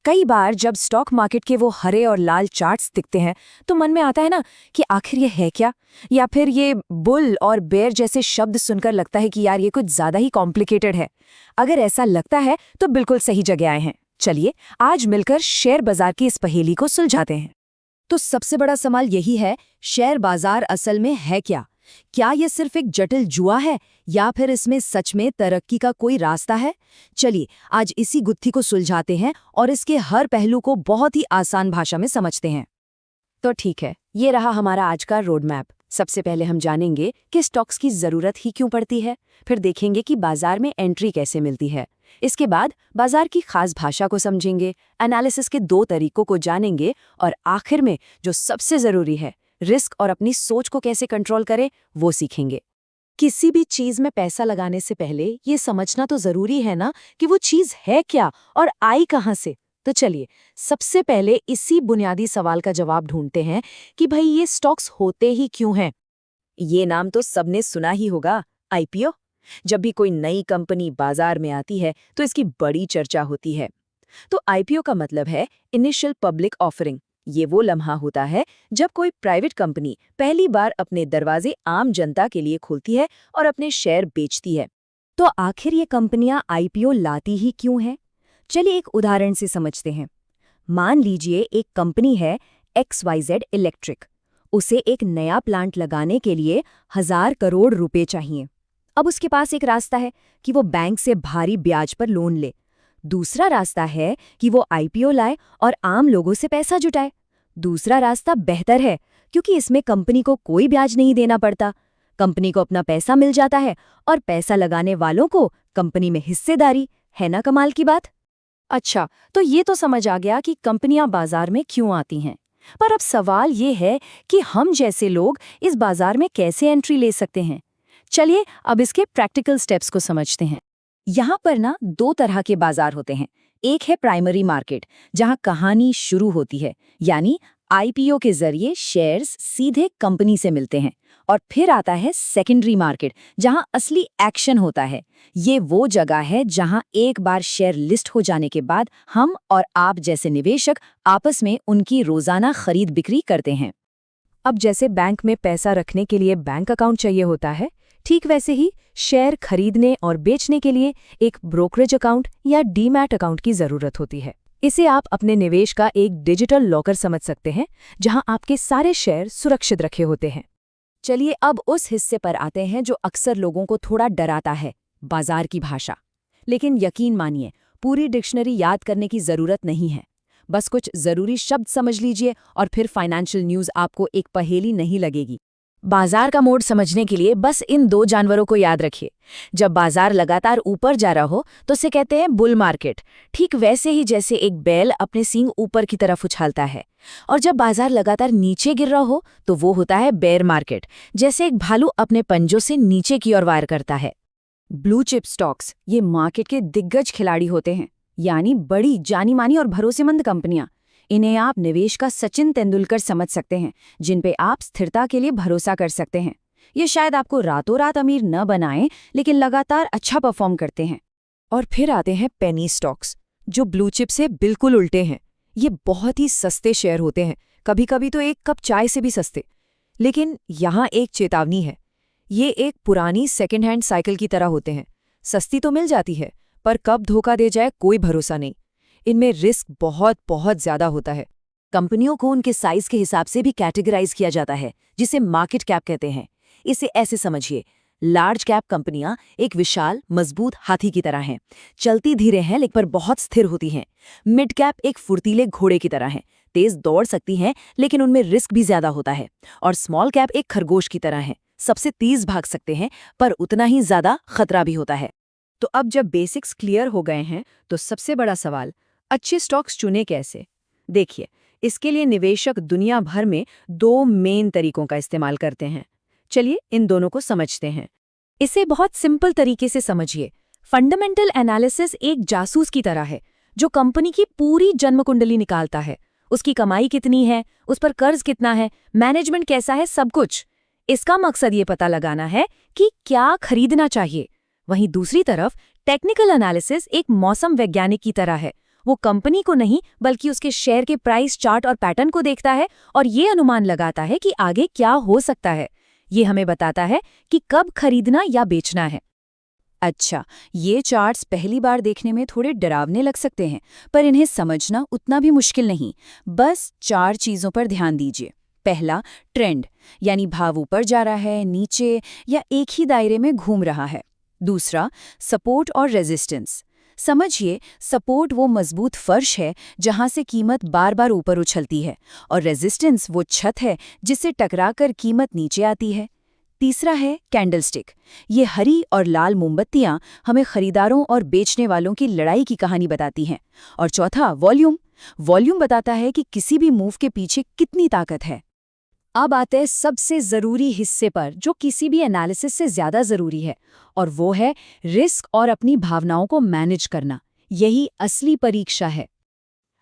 कई बार जब stock market के वो हरे और लाल चार्ट्स दिखते हैं तो मन में आता है ना कि आखिर ये है क्या। या फिर ये बुल और बेयर जैसे शब्द सुनकर लगता है कि यार ये कुछ ज्यादा ही कॉम्प्लिकेटेड है। अगर ऐसा लगता है तो बिल्कुल सही जगह आए हैं। चलिए आज मिलकर शेयर बाजार की इस पहेली को सुलझाते हैं। तो सबसे बड़ा सवाल यही है, शेयर बाजार असल में है क्या? क्या ये सिर्फ एक जटिल जुआ है या फिर इसमें सच में तरक्की का कोई रास्ता है? चलिए आज इसी गुत्थी को सुलझाते हैं और इसके हर पहलू को बहुत ही आसान भाषा में समझते हैं। तो ठीक है, ये रहा हमारा आज का रोड मैप। सबसे पहले हम जानेंगे कि स्टॉक्स की जरूरत ही क्यों पड़ती है, फिर देखेंगे कि बाजार में एंट्री कैसे मिलती है। इसके बाद बाजार की खास भाषा को समझेंगे, एनालिसिस के 2 तरीकों को जानेंगे और आखिर में जो सबसे जरूरी है, रिस्क और अपनी सोच को कैसे कंट्रोल करें, वो सीखेंगे। किसी भी चीज में पैसा लगाने से पहले ये समझना तो जरूरी है ना कि वो चीज है क्या और आई कहाँ से। तो चलिए सबसे पहले इसी बुनियादी सवाल का जवाब ढूंढते हैं कि भाई ये स्टॉक्स होते ही क्यों हैं। ये नाम तो सबने सुना ही होगा, आईपीओ। जब भी कोई नई कंपनी बाजार में आती है तो इसकी बड़ी चर्चा होती है। तो आईपीओ का मतलब है इनिशियल पब्लिक ऑफरिंग। ये वो लम्हा होता है जब कोई प्राइवेट कंपनी पहली बार अपने दरवाजे आम जनता के लिए खोलती है और अपने शेयर बेचती है। तो आखिर ये कंपनियां आईपीओ लाती ही क्यों हैं? चलिए एक उदाहरण से समझते हैं। मान लीजिए एक कंपनी है XYZ इलेक्ट्रिक। उसे एक नया प्लांट लगाने के लिए 1000 करोड़ रुपए चाहिए। अब उसके पास एक रास्ता है कि वो बैंक से भारी ब्याज पर लोन ले। दूसरा रास्ता है कि वो आईपीओ लाए और आम लोगों से पैसा जुटाए। दूसरा रास्ता बेहतर है क्योंकि इसमें कंपनी को कोई ब्याज नहीं देना पड़ता। कंपनी को अपना पैसा मिल जाता है और पैसा लगाने वालों को कंपनी में हिस्सेदारी। है ना कमाल की बात? अच्छा, तो ये तो समझ आ गया कि कंपनियां बाजार में क्यों आती हैं। पर अब सवाल ये है कि हम जैसे लोग इस बाजार में कैसे एंट्री ले सकते हैं। चलिए अब इसके प्रैक्टिकल स्टेप्स को समझते हैं। यहाँ पर ना 2 तरह के बाजार होते हैं। एक है प्राइमरी मार्केट, जहाँ कहानी शुरू होती है, यानी आईपीओ के जरिए शेयर्स सीधे कंपनी से मिलते हैं। और फिर आता है सेकेंडरी मार्केट, जहाँ असली एक्शन होता है। ये वो जगह है जहाँ एक बार शेयर लिस्ट हो जाने के बाद हम और आप जैसे निवेशक आपस में उनकी रोजाना खरीद बिक्री करते हैं। अब जैसे बैंक में पैसा रखने के लिए बैंक अकाउंट चाहिए होता है, ठीक वैसे ही शेयर खरीदने और बेचने के लिए एक ब्रोकरेज अकाउंट या डीमैट अकाउंट की जरूरत होती है। इसे आप अपने निवेश का एक डिजिटल लॉकर समझ सकते हैं, जहां आपके सारे शेयर सुरक्षित रखे होते हैं। चलिए अब उस हिस्से पर आते हैं जो अक्सर लोगों को थोड़ा डराता है, बाजार की भाषा। लेकिन यकीन मानिए, पूरी डिक्शनरी याद करने की जरूरत नहीं है। बस कुछ जरूरी शब्द समझ लीजिए और फिर फाइनेंशियल न्यूज़ आपको एक पहेली नहीं लगेगी। बाजार का मोड समझने के लिए बस इन 2 जानवरों को याद रखिए। जब बाजार लगातार ऊपर जा रहा हो तो उसे कहते हैं बुल मार्केट, ठीक वैसे ही जैसे एक बैल अपने सींग ऊपर की तरफ उछालता है। और जब बाजार लगातार नीचे गिर रहा हो तो वो होता है बेयर मार्केट, जैसे एक भालू अपने पंजों से नीचे की ओर वार करता है। ब्लू चिप स्टॉक्स ये मार्केट के दिग्गज खिलाड़ी होते हैं, यानी बड़ी जानी मानी और भरोसेमंद कंपनियां। इन्हें आप निवेश का सचिन तेंदुलकर समझ सकते हैं, जिन पे आप स्थिरता के लिए भरोसा कर सकते हैं। ये शायद आपको रातों रात अमीर न बनाएं, लेकिन लगातार अच्छा परफॉर्म करते हैं। और फिर आते हैं पेनी स्टॉक्स, जो ब्लू चिप से बिल्कुल उल्टे हैं। ये बहुत ही सस्ते शेयर होते हैं, कभी कभी तो एक कप चाय से भी सस्ते। लेकिन यहाँ एक चेतावनी है, ये एक पुरानी सेकेंड हैंड साइकिल की तरह होते हैं। सस्ती तो मिल जाती है, पर कब धोखा दे जाए कोई भरोसा नहीं। इनमें रिस्क बहुत बहुत ज्यादा होता है। कंपनियों को उनके साइज के हिसाब से भी कैटेगराइज किया जाता है, जिसे मार्केट कैप कहते हैं। इसे ऐसे समझिए, लार्ज कैप कंपनियां एक विशाल मजबूत हाथी की तरह हैं, चलती धीरे हैं लेकिन पर बहुत स्थिर होती हैं। मिड कैप एक फुर्तीले घोड़े की तरह हैं, तेज दौड़ सकती हैं लेकिन उनमें रिस्क भी ज्यादा होता है। और स्मॉल कैप एक खरगोश की तरह है, सबसे तेज भाग सकते हैं पर उतना ही ज्यादा खतरा भी होता है। तो अब जब बेसिक्स क्लियर हो गए हैं तो सबसे बड़ा सवाल, अच्छे स्टॉक्स चुने कैसे? देखिए, इसके लिए निवेशक दुनिया भर में 2 मेन तरीकों का इस्तेमाल करते हैं। चलिए इन दोनों को समझते हैं। इसे बहुत सिंपल तरीके से समझिए। फंडामेंटल एनालिसिस एक जासूस की तरह है, जो कंपनी की पूरी जन्म कुंडली निकालता है। उसकी कमाई कितनी है, उस पर कर्ज कितना है, मैनेजमेंट कैसा है, सब कुछ। इसका मकसद ये पता लगाना है कि क्या खरीदना चाहिए। वहीं दूसरी तरफ टेक्निकल एनालिसिस एक मौसम वैज्ञानिक की तरह है। वो कंपनी को नहीं बल्कि उसके शेयर के प्राइस चार्ट और पैटर्न को देखता है और ये अनुमान लगाता है कि आगे क्या हो सकता है। ये हमें बताता है कि कब खरीदना या बेचना है। अच्छा, ये चार्ट्स पहली बार देखने में थोड़े डरावने लग सकते हैं, पर इन्हें समझना उतना भी मुश्किल नहीं। बस 4 चीज़ों पर ध्यान दीजिए। पहला, ट्रेंड, यानी भाव ऊपर जा रहा है, नीचे या एक ही दायरे में घूम रहा है। दूसरा, सपोर्ट और रेजिस्टेंस। समझिए, सपोर्ट वो मजबूत फर्श है जहां से कीमत बार बार ऊपर उछलती है, और रेजिस्टेंस वो छत है जिससे टकराकर कीमत नीचे आती है। तीसरा है कैंडलस्टिक। ये हरी और लाल मोमबत्तियां हमें खरीदारों और बेचने वालों की लड़ाई की कहानी बताती हैं। और चौथा, वॉल्यूम। वॉल्यूम बताता है कि किसी भी मूव के पीछे कितनी ताकत है। अब आते हैं सबसे ज़रूरी हिस्से पर, जो किसी भी एनालिसिस से ज़्यादा ज़रूरी है, और वो है रिस्क और अपनी भावनाओं को मैनेज करना। यही असली परीक्षा है।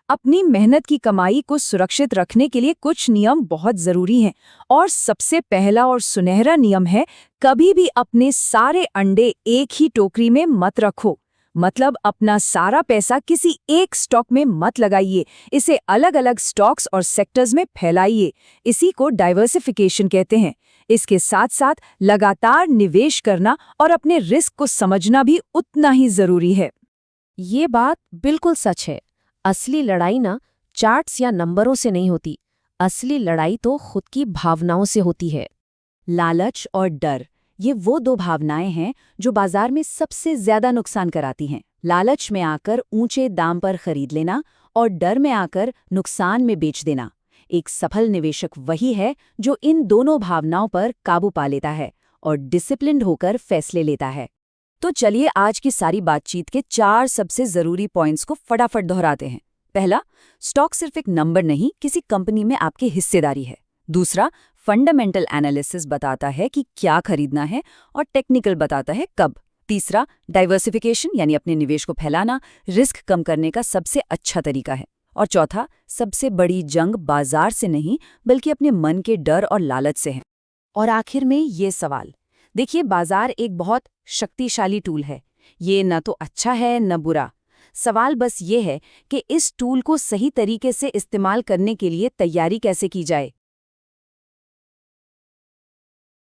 अपनी मेहनत की कमाई को सुरक्षित रखने के लिए कुछ नियम बहुत ज़रूरी हैं, और सबसे पहला और सुनहरा नियम है, कभी भी अपने सारे अंडे एक ही टोकरी में मत रखो। मतलब अपना सारा पैसा किसी एक स्टॉक में मत लगाइए, इसे अलग अलग स्टॉक्स और सेक्टर्स में फैलाइए। इसी को डाइवर्सिफिकेशन कहते हैं। इसके साथ साथ लगातार निवेश करना और अपने रिस्क को समझना भी उतना ही ज़रूरी है। ये बात बिल्कुल सच है। असली लड़ाई ना चार्ट्स या नंबरों से नहीं होती, असली लड़ाई तो खुद की भावनाओं से होती है। लालच और डर, ये वो 2 भावनाएं हैं जो बाजार में सबसे ज्यादा नुकसान कराती हैं। लालच में आकर ऊंचे दाम पर खरीद लेना और डर में आकर नुकसान में बेच देना। एक सफल निवेशक वही है जो इन दोनों भावनाओं पर काबू पा लेता है और डिसिप्लिन्ड होकर फैसले लेता है। तो चलिए आज की सारी बातचीत के 4 सबसे जरूरी पॉइंट्स को फटाफट दोहराते हैं। पहला, स्टॉक सिर्फ एक नंबर नहीं, किसी कंपनी में आपकी हिस्सेदारी है। दूसरा, फंडामेंटल एनालिसिस बताता है कि क्या खरीदना है और टेक्निकल बताता है कब। तीसरा, डाइवर्सिफिकेशन यानी अपने निवेश को फैलाना रिस्क कम करने का सबसे अच्छा तरीका है। और चौथा, सबसे बड़ी जंग बाजार से नहीं बल्कि अपने मन के डर और लालच से है। और आखिर में ये सवाल, देखिए, बाजार एक बहुत शक्तिशाली टूल है। ये न तो अच्छा है न बुरा। सवाल बस ये है कि इस टूल को सही तरीके से इस्तेमाल करने के लिए तैयारी कैसे की जाए।